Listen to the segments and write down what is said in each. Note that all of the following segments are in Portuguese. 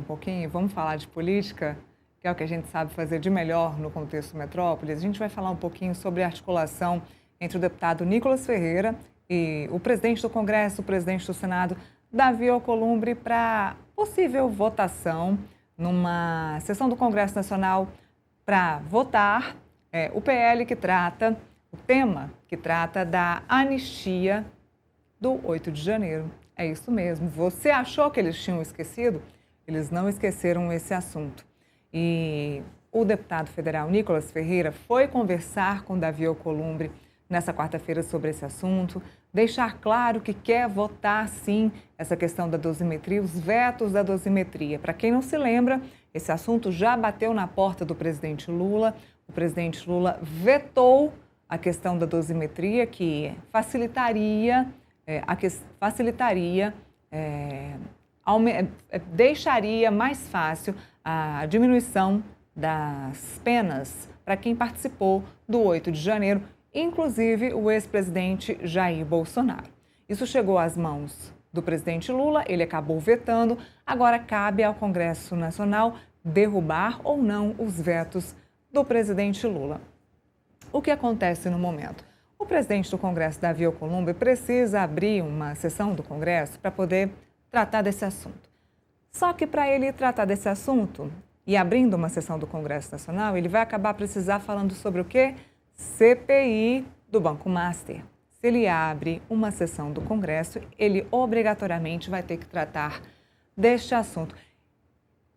pouquinho, vamos falar de política, que é o que a gente sabe fazer de melhor no contexto metrópole. A gente vai falar um pouquinho sobre a articulação entre o deputado Nicolas Ferreira e o presidente do Congresso, o presidente do Senado, Davi Alcolumbre, para possível votação numa sessão do Congresso Nacional para votar o PL que trata, o tema que trata da anistia do 8 de janeiro. É isso mesmo. Você achou que eles tinham esquecido? Eles não esqueceram esse assunto. E o deputado federal Nicolas Ferreira foi conversar com Davi Alcolumbre nessa quarta-feira sobre esse assunto, deixar claro que quer votar, sim, essa questão da dosimetria, os vetos da dosimetria. Para quem não se lembra, esse assunto já bateu na porta do presidente Lula. O presidente Lula vetou a questão da dosimetria, que deixaria mais fácil a diminuição das penas para quem participou do 8 de janeiro, inclusive o ex-presidente Jair Bolsonaro. Isso chegou às mãos do presidente Lula, ele acabou vetando, agora cabe ao Congresso Nacional derrubar ou não os vetos do presidente Lula. O que acontece no momento? O presidente do Congresso, Davi Alcolumbre, precisa abrir uma sessão do Congresso para poder tratar desse assunto. Só que para ele tratar desse assunto e abrindo uma sessão do Congresso Nacional, ele vai acabar precisar falando sobre o quê? CPI do Banco Master. Se ele abre uma sessão do Congresso, ele obrigatoriamente vai ter que tratar deste assunto.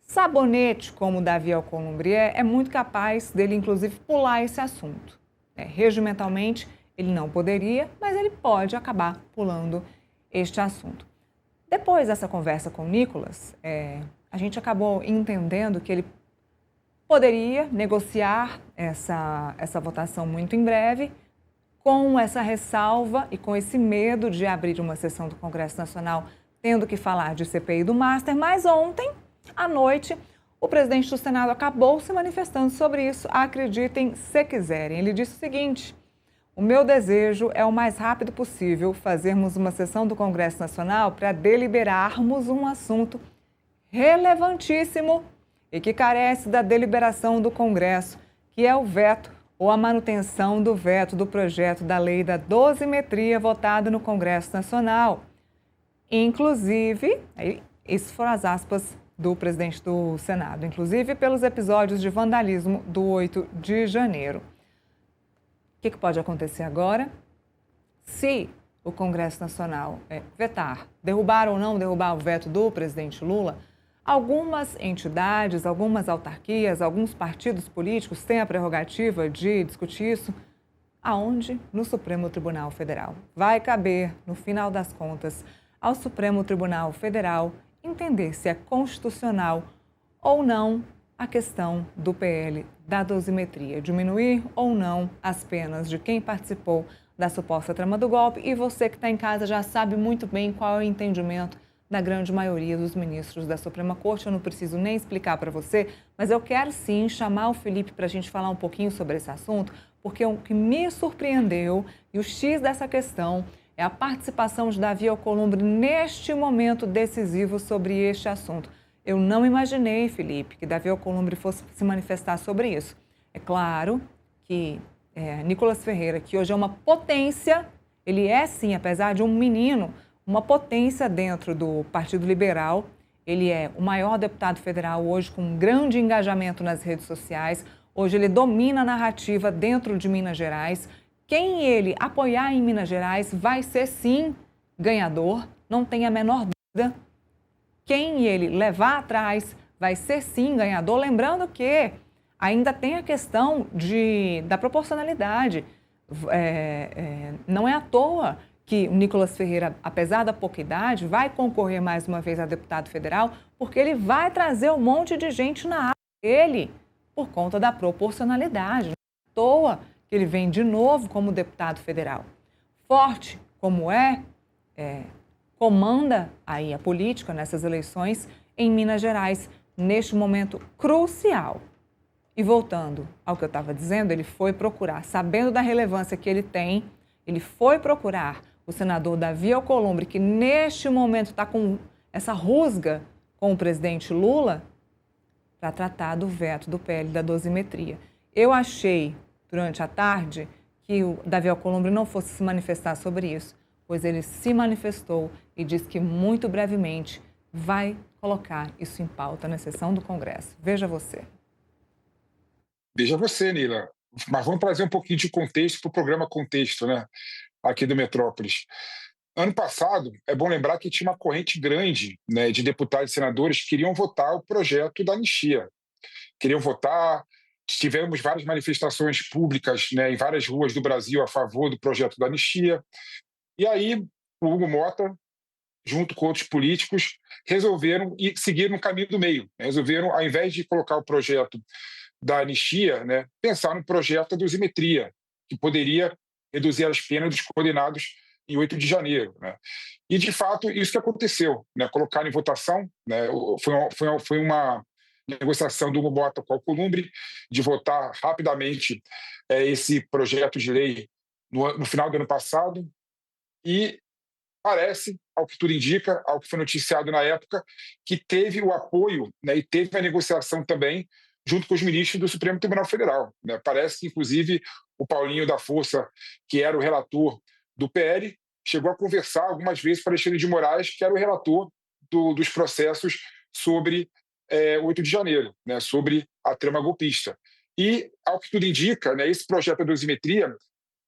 Sabonete, como o Davi Alcolumbre é muito capaz dele, inclusive, pular esse assunto. Regimentalmente, ele não poderia, mas ele pode acabar pulando este assunto. Depois dessa conversa com o Nicolas, a gente acabou entendendo que ele poderia negociar essa votação muito em breve, com essa ressalva e com esse medo de abrir uma sessão do Congresso Nacional tendo que falar de CPI do Master, mas ontem, à noite, o presidente do Senado acabou se manifestando sobre isso, acreditem se quiserem. Ele disse o seguinte: o meu desejo é o mais rápido possível fazermos uma sessão do Congresso Nacional para deliberarmos um assunto relevantíssimo e que carece da deliberação do Congresso, que é o veto ou a manutenção do veto do projeto da lei da dosimetria votado no Congresso Nacional. Inclusive, isso foram as aspas do presidente do Senado, inclusive pelos episódios de vandalismo do 8 de janeiro. O que pode acontecer agora? Se o Congresso Nacional vetar, derrubar ou não derrubar o veto do presidente Lula, algumas entidades, algumas autarquias, alguns partidos políticos têm a prerrogativa de discutir isso. Aonde? No Supremo Tribunal Federal. Vai caber, no final das contas, ao Supremo Tribunal Federal entender se é constitucional ou não a questão do PL da dosimetria, diminuir ou não as penas de quem participou da suposta trama do golpe. E você que está em casa já sabe muito bem qual é o entendimento da grande maioria dos ministros da Suprema Corte. Eu não preciso nem explicar para você, mas eu quero sim chamar o Felipe para a gente falar um pouquinho sobre esse assunto, porque o que me surpreendeu e o X dessa questão é a participação de Davi Alcolumbre neste momento decisivo sobre este assunto. Eu não imaginei, Felipe, que Davi Alcolumbre fosse se manifestar sobre isso. É claro que Nicolas Ferreira, que hoje é uma potência, ele é sim, apesar de um menino, uma potência dentro do Partido Liberal. Ele é o maior deputado federal hoje, com um grande engajamento nas redes sociais. Hoje ele domina a narrativa dentro de Minas Gerais. Quem ele apoiar em Minas Gerais vai ser, sim, ganhador, não tem a menor dúvida. Quem ele levar atrás vai ser, sim, ganhador. Lembrando que ainda tem a questão da proporcionalidade. Não é à toa que o Nicolas Ferreira, apesar da pouca idade, vai concorrer mais uma vez a deputado federal, porque ele vai trazer um monte de gente na área dele, por conta da proporcionalidade. Não é à toa que ele vem de novo como deputado federal. Forte como comanda aí a política nessas eleições em Minas Gerais, neste momento crucial. E voltando ao que eu estava dizendo, ele foi procurar, sabendo da relevância que ele tem, ele foi procurar o senador Davi Alcolumbre, que neste momento está com essa rusga com o presidente Lula para tratar do veto do PL da dosimetria. Eu achei, durante a tarde, que o Davi Alcolumbre não fosse se manifestar sobre isso, pois ele se manifestou e disse que muito brevemente vai colocar isso em pauta na sessão do Congresso. Veja você. Veja você, Nila. Mas vamos trazer um pouquinho de contexto para o programa Contexto, né? Aqui do Metrópolis. Ano passado, é bom lembrar que tinha uma corrente grande, né, de deputados e senadores que queriam votar o projeto da anistia. Queriam votar, tivemos várias manifestações públicas, né, em várias ruas do Brasil a favor do projeto da anistia. E aí, o Hugo Mota, junto com outros políticos, resolveram e seguir no caminho do meio. Né? Resolveram, ao invés de colocar o projeto da anistia, né, pensar no projeto da dosimetria, que poderia reduzir as penas dos condenados em 8 de janeiro. Né? E, de fato, isso que aconteceu. Né? Colocar em votação, né? Foi uma negociação do Hugo Mota com o Alcolumbre, de votar rapidamente esse projeto de lei no final do ano passado, e parece, ao que tudo indica, ao que foi noticiado na época, que teve o apoio, né, e teve a negociação também junto com os ministros do Supremo Tribunal Federal. Né? Parece que, inclusive, o Paulinho da Força, que era o relator do PL, chegou a conversar algumas vezes com o Alexandre de Moraes, que era o relator dos processos sobre 8 de janeiro, né, sobre a trama golpista. E, ao que tudo indica, né, esse projeto da dosimetria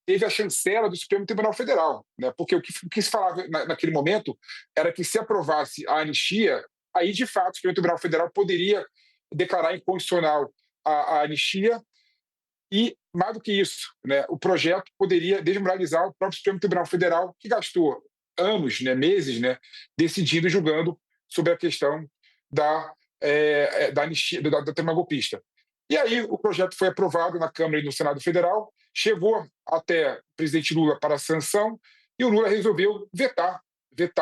teve a chancela do Supremo Tribunal Federal, né? Porque o que se falava naquele momento era que, se aprovasse a anistia, aí, de fato, o Supremo Tribunal Federal poderia declarar inconstitucional a anistia e, mais do que isso, né, o projeto poderia desmoralizar o próprio Supremo Tribunal Federal, que gastou anos, né, meses, né, decidindo e julgando sobre a questão da anistia, da trama golpista. E aí o projeto foi aprovado na Câmara e no Senado Federal, chegou até o presidente Lula para a sanção, e o Lula resolveu vetar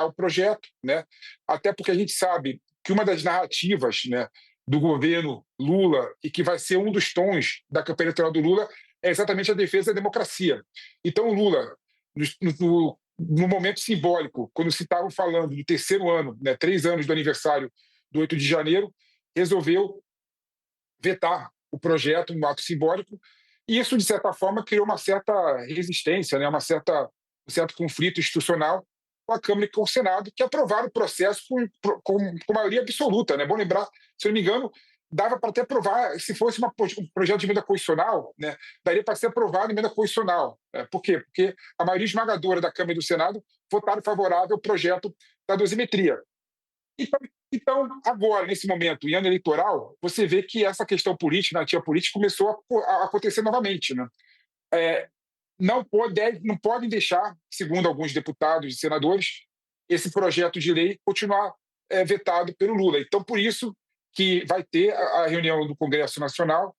o projeto, né? Até porque a gente sabe que uma das narrativas, né, do governo Lula, e que vai ser um dos tons da campanha eleitoral do Lula, é exatamente a defesa da democracia. Então o Lula, no momento simbólico, quando se estava falando do terceiro ano, né, 3 anos do aniversário do 8 de janeiro, resolveu vetar o projeto, um ato simbólico, e isso, de certa forma, criou uma certa resistência, né, um certo conflito institucional com a Câmara e com o Senado, que aprovaram o processo com maioria absoluta. Né? É bom lembrar, se não me engano, dava para até aprovar, se fosse um projeto de emenda constitucional, né, daria para ser aprovado emenda constitucional. Por quê? Porque a maioria esmagadora da Câmara e do Senado votaram favorável ao projeto da dosimetria. Então, agora, nesse momento, em ano eleitoral, você vê que essa questão política, narrativa política, começou a acontecer novamente. Né? Não podem deixar, segundo alguns deputados e senadores, esse projeto de lei continuar vetado pelo Lula. Então, por isso que vai ter a reunião do Congresso Nacional,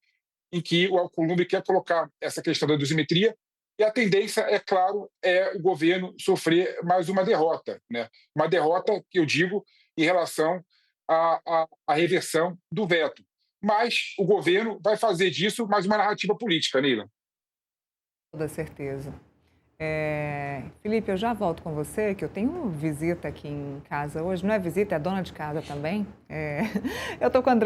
em que o Alcolumbre quer colocar essa questão da dosimetria, e a tendência, é claro, é o governo sofrer mais uma derrota. Né? Uma derrota, que eu digo, em relação à reversão do veto. Mas o governo vai fazer disso mais uma narrativa política, Neila. Toda certeza. Felipe, eu já volto com você, que eu tenho visita aqui em casa hoje. Não é visita, é dona de casa também. Eu estou com a André